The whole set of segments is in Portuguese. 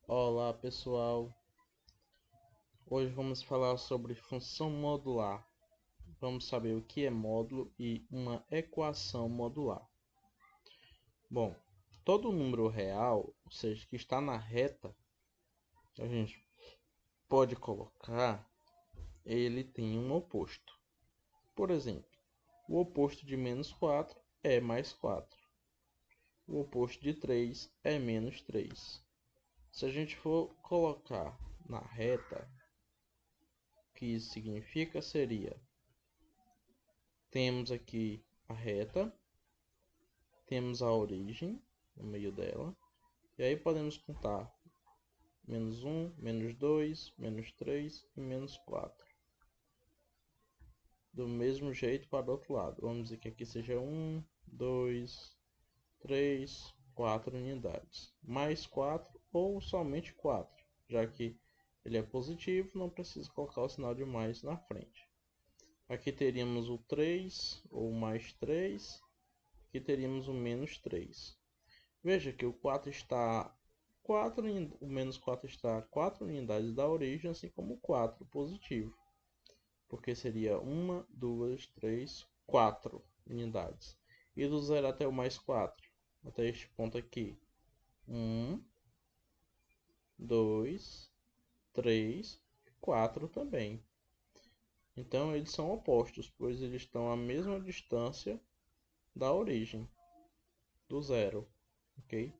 Olá pessoal, hoje vamos falar sobre função modular. Vamos saber o que é módulo e uma equação modular. Bom, todo número real, ou seja, que está na reta, a gente pode colocar, ele tem um oposto. Por exemplo, o oposto de menos 4 é mais 4. O oposto de 3 é menos 3. Se a gente for colocar na reta, o que isso significa seria: temos aqui a reta, temos a origem no meio dela, e aí podemos contar menos 1, menos 2, menos 3 e menos 4. Do mesmo jeito para o outro lado. Vamos dizer que aqui seja 1, 2, 3, 4 unidades. Mais 4 ou somente 4, já que ele é positivo, não precisa colocar o sinal de mais na frente. Aqui teríamos o 3 ou mais 3. Aqui teríamos o menos 3. Veja que o 4 está o menos 4 está 4 unidades da origem, assim como o 4 positivo. Porque seria 1, 2, 3, 4 unidades. E do 0 até o mais 4, até este ponto aqui. 1, 2, 3, 4 também. Então eles são opostos, pois eles estão à mesma distância da origem, do zero, ok?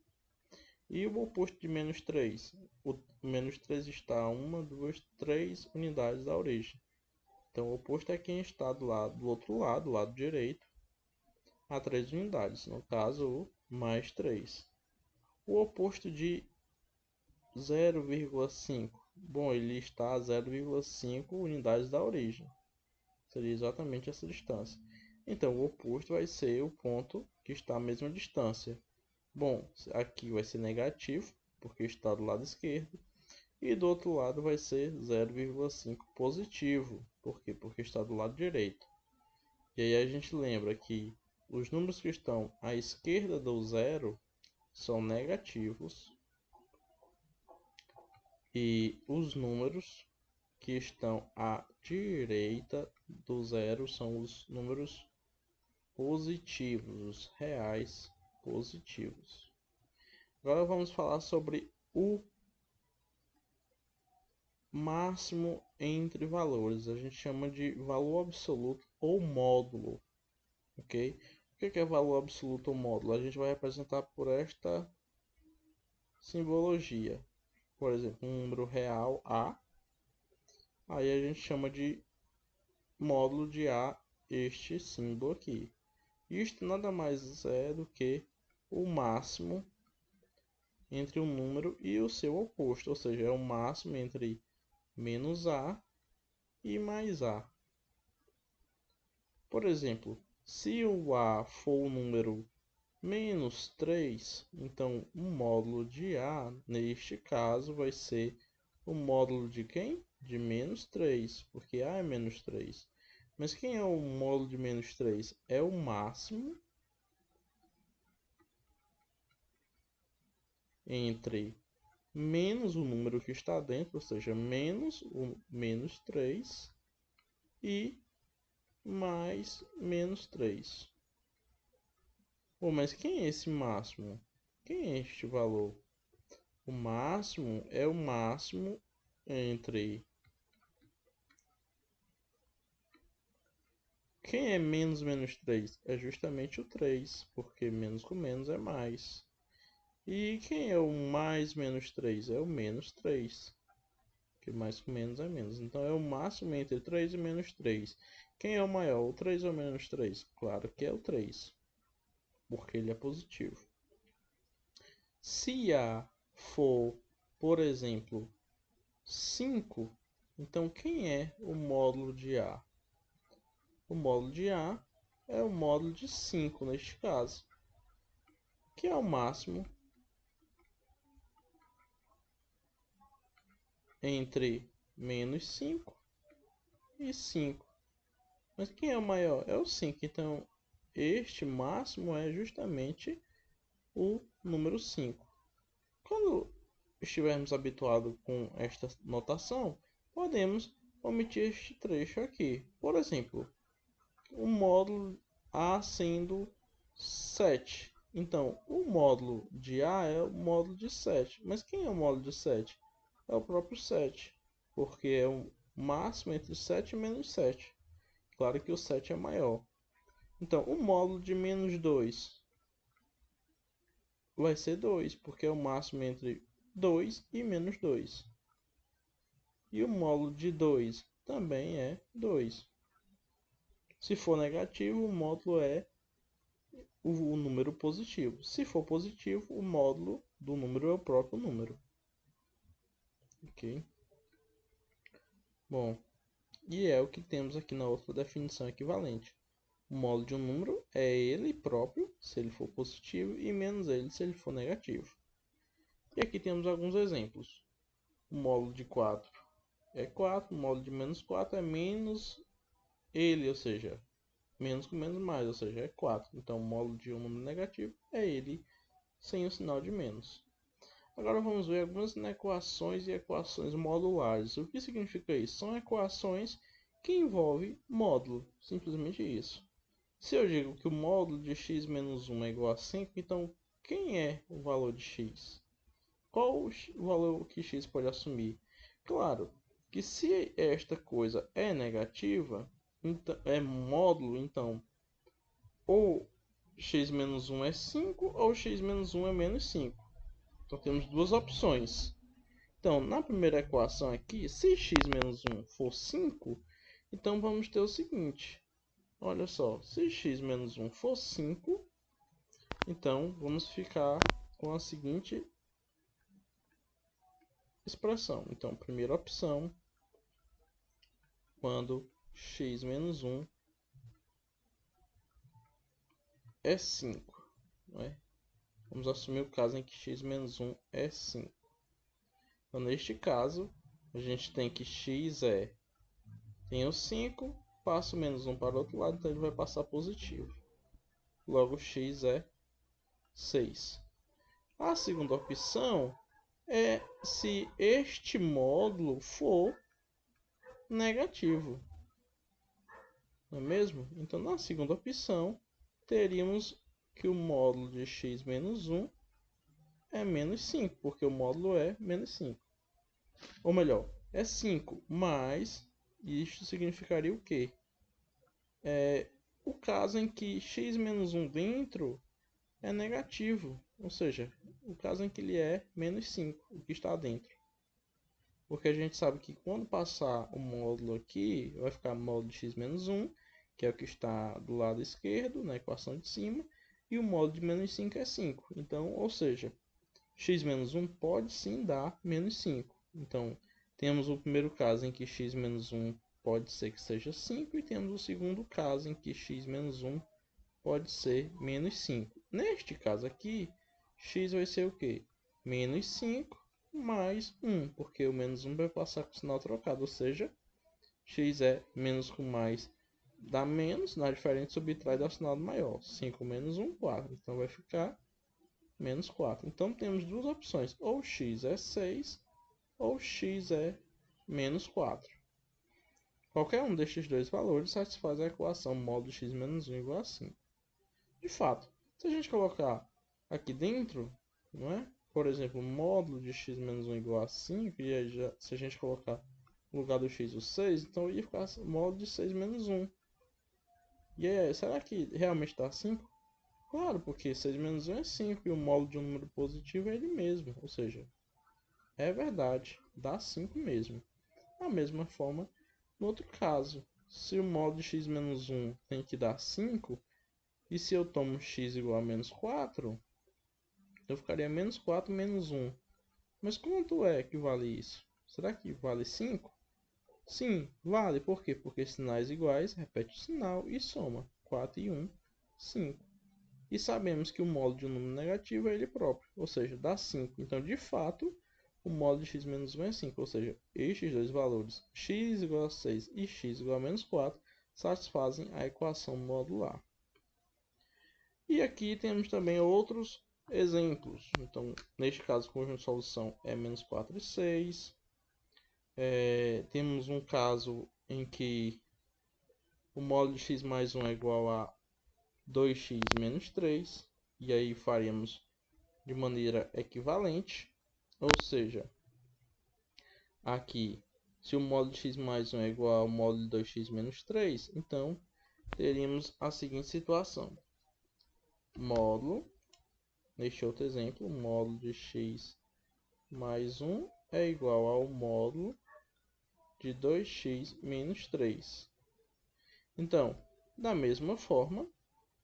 E o oposto de menos 3? O menos 3 está a 1, 2, 3 unidades da origem. Então o oposto é quem está do outro lado, do lado direito, a 3 unidades. No caso, o mais 3. O oposto de 0,5. Bom, ele está a 0,5 unidades da origem. Seria exatamente essa distância. Então o oposto vai ser o ponto que está à mesma distância. Bom, aqui vai ser negativo, porque está do lado esquerdo. E do outro lado vai ser 0,5 positivo. Por quê? Porque está do lado direito. E aí a gente lembra que os números que estão à esquerda do zero são negativos. E os números que estão à direita do zero são os números positivos, os reais positivos. Agora vamos falar sobre o máximo entre valores. A gente chama de valor absoluto ou módulo, ok? O que é valor absoluto ou módulo? A gente vai representar por esta simbologia. Por exemplo, um número real A, aí a gente chama de módulo de A este símbolo aqui. Isto nada mais é do que o máximo entre um número e o seu oposto, ou seja, é o máximo entre menos A e mais A. Por exemplo, se o A for o número menos 3, então o módulo de A, neste caso, vai ser o módulo de quem? De menos 3, porque A é menos 3. Mas quem é o módulo de menos 3? É o máximo entre menos o número que está dentro, ou seja, menos o menos 3 e mais menos 3. Pô, mas quem é esse máximo? Quem é este valor? O máximo é o máximo entre... Quem é menos menos 3? É justamente o 3, porque menos com menos é mais. E quem é o mais menos 3? É o menos 3, porque mais com menos é menos. Então é o máximo entre 3 e menos 3. Quem é o maior, o 3 ou menos 3? Claro que é o 3, porque ele é positivo. Se A for, por exemplo, 5, então quem é o módulo de A? O módulo de A é o módulo de 5 neste caso, que é o máximo entre menos 5 e 5. Mas quem é o maior? É o 5. Então, este máximo é justamente o número 5. Quando estivermos habituados com esta notação, podemos omitir este trecho aqui. Por exemplo, o módulo A sendo 7. Então, o módulo de A é o módulo de 7. Mas quem é o módulo de 7? É o próprio 7, porque é o máximo entre 7 e menos 7. Claro que o 7 é maior. Então, o módulo de menos 2 vai ser 2, porque é o máximo entre 2 e menos 2. E o módulo de 2 também é 2. Se for negativo, o módulo é o número positivo. Se for positivo, o módulo do número é o próprio número. Ok? Bom, e é o que temos aqui na outra definição equivalente. O módulo de um número é ele próprio, se ele for positivo, e menos ele, se ele for negativo. E aqui temos alguns exemplos. O módulo de 4 é 4, o módulo de menos 4 é menos ele, ou seja, menos com menos mais, ou seja, é 4. Então, o módulo de um número negativo é ele sem o sinal de menos. Agora vamos ver algumas equações e equações modulares. O que significa isso? São equações que envolvem módulo, simplesmente isso. Se eu digo que o módulo de x menos 1 é igual a 5, então quem é o valor de x? Qual o valor que x pode assumir? Claro que se esta coisa é negativa, então, é módulo, então ou x menos 1 é 5 ou x menos 1 é menos 5. Então temos duas opções. Então, na primeira equação aqui, se x menos 1 for 5, então vamos ter o seguinte. Olha só, se x menos 1 for 5, então vamos ficar com a seguinte expressão. Então, primeira opção, quando x menos 1 é 5. Não é? Vamos assumir o caso em que x menos 1 é 5. Então, neste caso, a gente tem que x tem o 5, passa o menos 1 para o outro lado, então ele vai passar positivo. Logo, x é 6. A segunda opção é se este módulo for negativo. Não é mesmo? Então, na segunda opção, teríamos que o módulo de x menos 1 é menos 5, porque o módulo é menos 5. Ou melhor, é 5, mas isto significaria o quê? O caso em que x menos 1 dentro é negativo, ou seja, o caso em que ele é menos 5, o que está dentro. Porque a gente sabe que quando passar o módulo aqui, vai ficar módulo de x menos 1, que é o que está do lado esquerdo, na equação de cima, e o módulo de menos 5 é 5. Então, ou seja, x menos 1 pode sim dar menos 5. Então, temos o primeiro caso em que x menos 1 pode ser que seja 5, e temos o segundo caso em que x menos 1 pode ser menos 5. Neste caso aqui, x vai ser o quê? Menos 5 mais 1, porque o menos 1 vai passar com o sinal trocado, ou seja, x é menos com mais dá menos, na diferença subtrai dá o sinal maior. 5 menos 1, 4. Então vai ficar menos 4. Então temos duas opções, ou x é 6, ou x é menos 4. Qualquer um destes dois valores satisfaz a equação módulo x menos 1 igual a 5. De fato, se a gente colocar aqui dentro, não é? Por exemplo, módulo de x menos 1 igual a 5, e aí se a gente colocar no lugar do x o 6, então ia ficar módulo de 6 menos 1. E aí, será que realmente dá 5? Claro, porque 6 menos 1 é 5 e o módulo de um número positivo é ele mesmo, ou seja, é verdade, dá 5 mesmo. Da mesma forma, no outro caso, se o módulo de x menos 1 tem que dar 5, e se eu tomo x igual a menos 4, eu ficaria menos 4 menos 1. Mas quanto é que vale isso? Será que vale 5? Sim, vale. Por quê? Porque sinais iguais repete o sinal e soma. 4 e 1, 5. E sabemos que o módulo de um número negativo é ele próprio, ou seja, dá 5. Então, de fato, o módulo de x menos 1 é 5, ou seja, estes dois valores, x igual a 6 e x igual a menos 4, satisfazem a equação modular. E aqui temos também outros exemplos. Então, neste caso, o conjunto de solução é menos 4 e 6. Temos um caso em que o módulo de x mais 1 é igual a 2x menos 3. E aí faremos de maneira equivalente. Ou seja, aqui, se o módulo de x mais 1 é igual ao módulo de 2x menos 3, então teríamos a seguinte situação. Módulo, neste outro exemplo, o módulo de x mais 1 é igual ao módulo de 2x menos 3. Então, da mesma forma,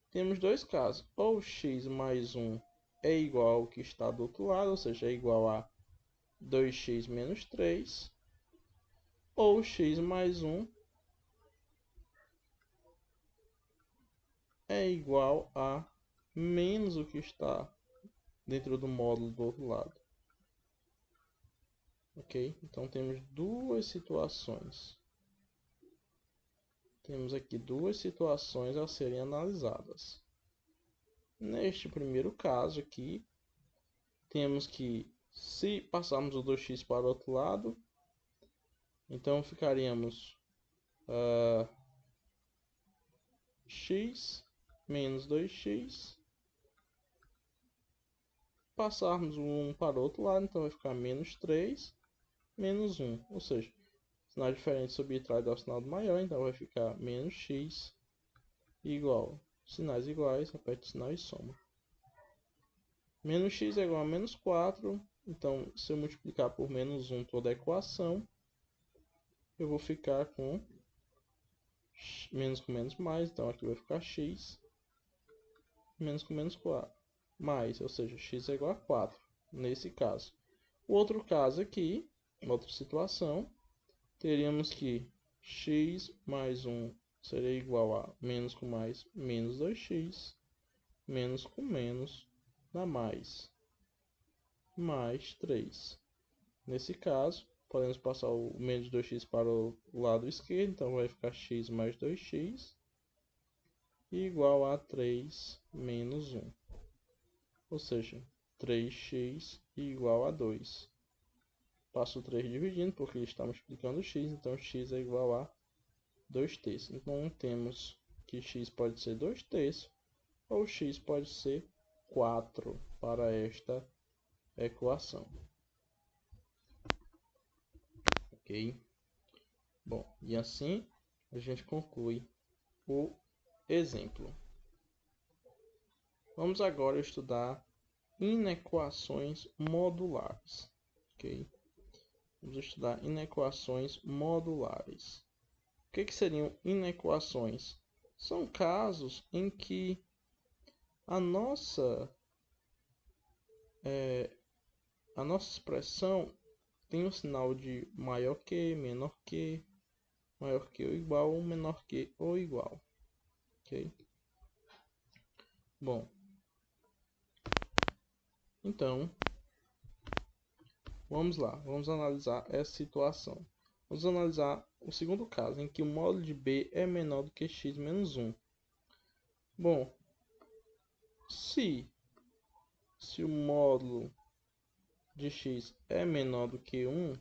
temos dois casos. Ou x mais 1 é igual ao que está do outro lado, ou seja, é igual a 2x menos 3. Ou x mais 1 é igual a menos o que está dentro do módulo do outro lado. Ok? Então temos duas situações. Temos aqui duas situações a serem analisadas. Neste primeiro caso aqui, temos que, se passarmos o 2x para o outro lado, então ficaríamos x menos 2x. Passarmos o 1 para o outro lado, então vai ficar menos 3 menos 1. Ou seja, sinal diferente subtrai ao sinal do maior, então vai ficar menos x igual. Sinais iguais, repete o sinal e soma. Menos x é igual a menos 4. Então, se eu multiplicar por menos 1 toda a equação, eu vou ficar com menos com menos mais. Então, aqui vai ficar x menos com menos 4. Mais, ou seja, x é igual a 4. Nesse caso. O outro caso aqui, outra situação, teríamos que x mais 1 seria igual a menos com mais, menos 2x, menos com menos, dá mais 3. Nesse caso, podemos passar o menos 2x para o lado esquerdo, então vai ficar x mais 2x igual a 3 menos 1. Ou seja, 3x igual a 2. Passo o 3 dividindo, porque está multiplicando x, então x é igual a 2 terços. Então temos que x pode ser 2 terços, ou x pode ser 4 para esta equação. Ok? Bom, e assim a gente conclui o exemplo. Vamos agora estudar inequações modulares. Ok? Vamos estudar inequações modulares. O que seriam inequações? São casos em que a nossa expressão tem um sinal de maior que, menor que ou igual, ou menor que ou igual. Ok? Bom, então, vamos lá. Vamos analisar essa situação. Vamos analisar o segundo caso, em que o módulo de b é menor do que x menos 1. Bom, se o módulo de x é menor do que 1,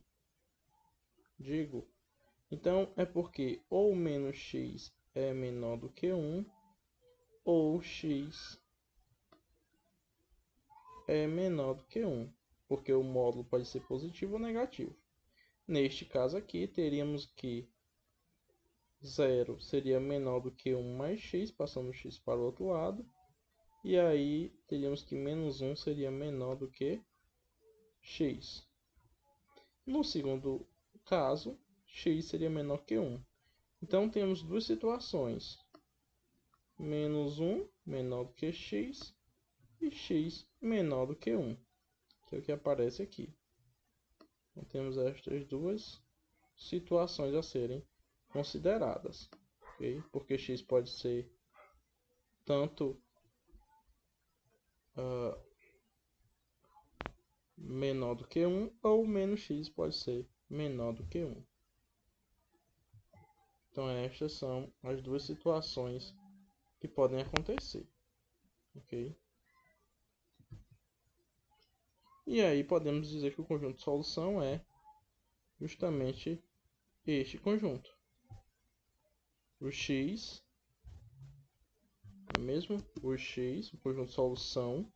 digo, então é porque ou menos x é menor do que 1, ou x é menor do que 1, porque o módulo pode ser positivo ou negativo. Neste caso aqui, teríamos que 0 seria menor do que 1 mais x, passando x para o outro lado. E aí, teríamos que menos 1 seria menor do que x. No segundo caso, x seria menor que 1. Então, temos duas situações. Menos 1 menor do que x e x menor do que 1, que é o que aparece aqui. Então, temos estas duas situações a serem consideradas, okay? Porque x pode ser tanto menor do que 1 ou menos x pode ser menor do que 1. Então estas são as duas situações que podem acontecer, ok? E aí podemos dizer que o conjunto de solução é justamente este conjunto. O x, não é mesmo? O x, o conjunto de solução,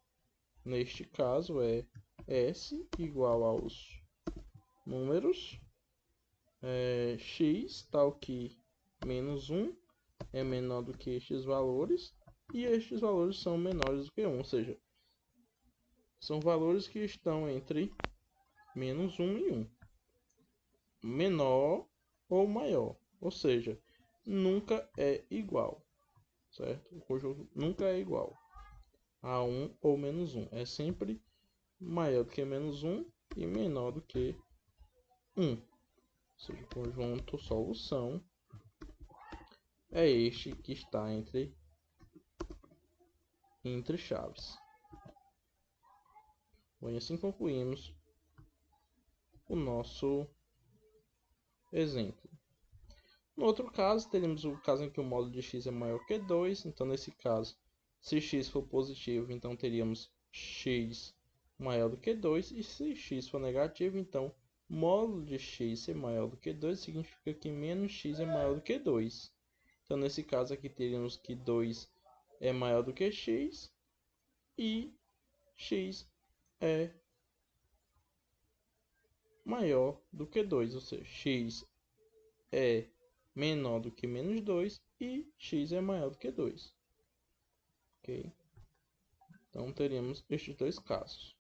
neste caso é S igual aos números x, tal que menos 1 é menor do que estes valores, e estes valores são menores do que 1, ou seja, são valores que estão entre menos 1 e 1. Menor ou maior, ou seja, nunca é igual, certo? O conjunto nunca é igual a 1 ou menos 1. É sempre maior do que menos 1 e menor do que 1. Ou seja, o conjunto solução é este que está entre chaves. Bom, e assim concluímos o nosso exemplo. No outro caso, teremos o caso em que o módulo de x é maior que 2. Então, nesse caso, se x for positivo, então teríamos x maior do que 2. E se x for negativo, então módulo de x ser maior do que 2 significa que menos x é maior do que 2. Então, nesse caso aqui, teríamos que 2 é maior do que x e x é maior do que 2, ou seja, x é menor do que menos 2 e x é maior do que 2. Ok? Então, teríamos estes dois casos.